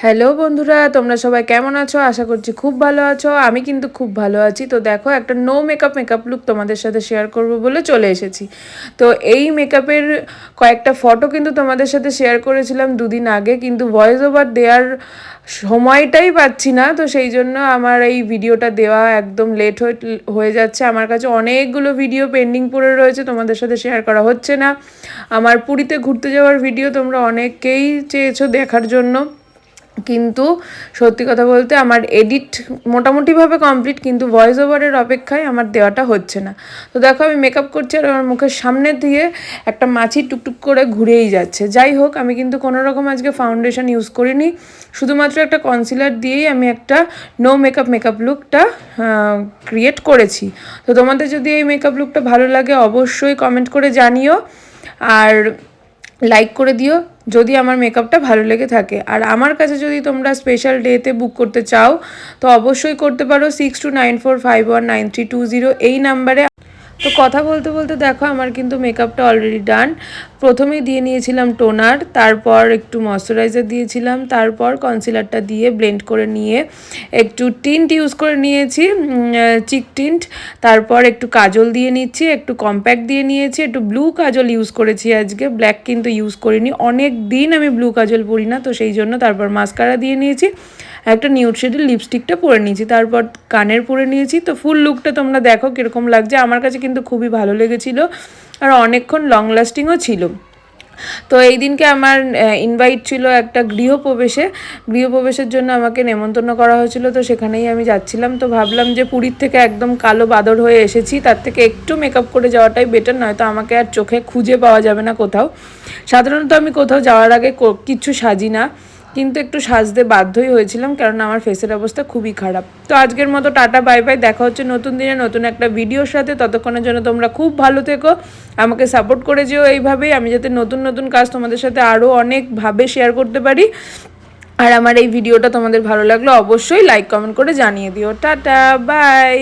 Hello বন্ধুরা, তোমরা সবাই কেমন আছো? আশা করছি খুব ভালো আছো। আমি কিন্তু খুব ভালো আছি। তো দেখো, একটা নো মেকআপ লুক তোমাদের সাথে শেয়ার করব বলে চলে এসেছি। তো এই মেকআপের কয়েকটা ফটো কিন্তু তোমাদের সাথে শেয়ার করেছিলাম দুদিন আগে, কিন্তু ভয়েস ওভার দেওয়ার সময়টাই পাচ্ছি না। তো সেই জন্য আমার এই ভিডিওটা দেওয়া একদম লেট হয়ে যাচ্ছে। আমার কাছে অনেকগুলো ভিডিও পেন্ডিং পড়ে রয়েছে, তোমাদের সাথে শেয়ার করা হচ্ছে না। আমার পুরীতে ঘুরতে যাওয়ার ভিডিও তোমরা অনেকেই চেয়েছো দেখার জন্য, কিন্তু সত্যি কথা বলতে আমার এডিট মোটামুটিভাবে কমপ্লিট, কিন্তু ভয়েস ওভারের অপেক্ষায় আমার দেওয়াটা হচ্ছে না। তো দেখো, আমি মেকআপ করছি আর আমার মুখের সামনে দিয়ে একটা মাছি টুকটুক করে ঘুরেই যাচ্ছে। যাই হোক, আমি কিন্তু কোনো রকম আজকে ফাউন্ডেশন ইউজ করিনি, শুধুমাত্র একটা কনসিলার দিয়েই আমি একটা নো মেকআপ লুকটা ক্রিয়েট করেছি। তো তোমাদের যদি এই মেকআপ লুকটা ভালো লাগে অবশ্যই কমেন্ট করে জানিও, আর লাইক করে দিও যদি আমার মেকআপটা ভালো লেগে থাকে। আর আমার কাছে যদি তোমরা স্পেশাল ডেতে বুক করতে চাও তো অবশ্যই করতে পারো 6294519320 এই নাম্বারে। তো কথা বলতে বলতে দেখো, আমার কিন্তু মেকআপটা অলরেডি ডান। প্রথমেই দিয়ে নিয়েছিলাম টোনার, তারপর একটু ময়শ্চারাইজার দিয়েছিলাম, তারপর কনসিলারটা দিয়ে ব্লেন্ড করে নিয়ে একটু টিন্ট ইউজ করে নিয়েছি, চিক টিন্ট। তারপর একটু কাজল দিয়ে নিচ্ছি, একটু কম্প্যাক্ট দিয়ে নিয়েছি, একটু ব্লু কাজল ইউজ করেছি আজকে, ব্ল্যাক কিন্তু ইউজ করিনি। অনেক দিন আমি ব্লু কাজল পরি না, তো সেই জন্য। তারপর মাস্কারা দিয়ে নিয়েছি, একটা নিউড শেডের লিপস্টিকটা পরে নিয়েছি, তারপর কানের পরে নিয়েছি। তো ফুল লুকটা তোমরা দেখো কীরকম লাগছে। আমার কাছে কিন্তু খুবই ভালো লেগেছিলো আর অনেকক্ষণ লং লাস্টিংও ছিল। তো এই দিনকে আমার ইনভাইট ছিল একটা গৃহপ্রবেশের জন্য আমাকে নেমন্তন্ন করা হয়েছিল। তো সেখানেই আমি যাচ্ছিলাম। তো ভাবলাম যে পুরীর থেকে একদম কালো বাদর হয়ে এসেছি, তার থেকে একটু মেকআপ করে যাওয়াটাই বেটার, নয়তো আমাকে আর চোখে খুঁজে পাওয়া যাবে না কোথাও। সাধারণত আমি কোথাও যাওয়ার আগে কিচ্ছু সাজি না, কিন্তু একটু সাজতে বাধ্যই হয়েছিলাম, কারণ আমার ফেসের অবস্থা খুবই খারাপ। তো আজকের মতো টাটা বাই বাই, দেখা হচ্ছে নতুন দিনে নতুন একটা ভিডিওর সাথে। ততক্ষণের জন্য তোমরা খুব ভালো থেকো, আমাকে সাপোর্ট করে যেও এইভাবেই, আমি যাতে নতুন নতুন কাজ তোমাদের সাথে আরও অনেকভাবে শেয়ার করতে পারি। আর আমার এই ভিডিওটা তোমাদের ভালো লাগলে অবশ্যই লাইক কমেন্ট করে জানিয়ে দিও। Tata bye.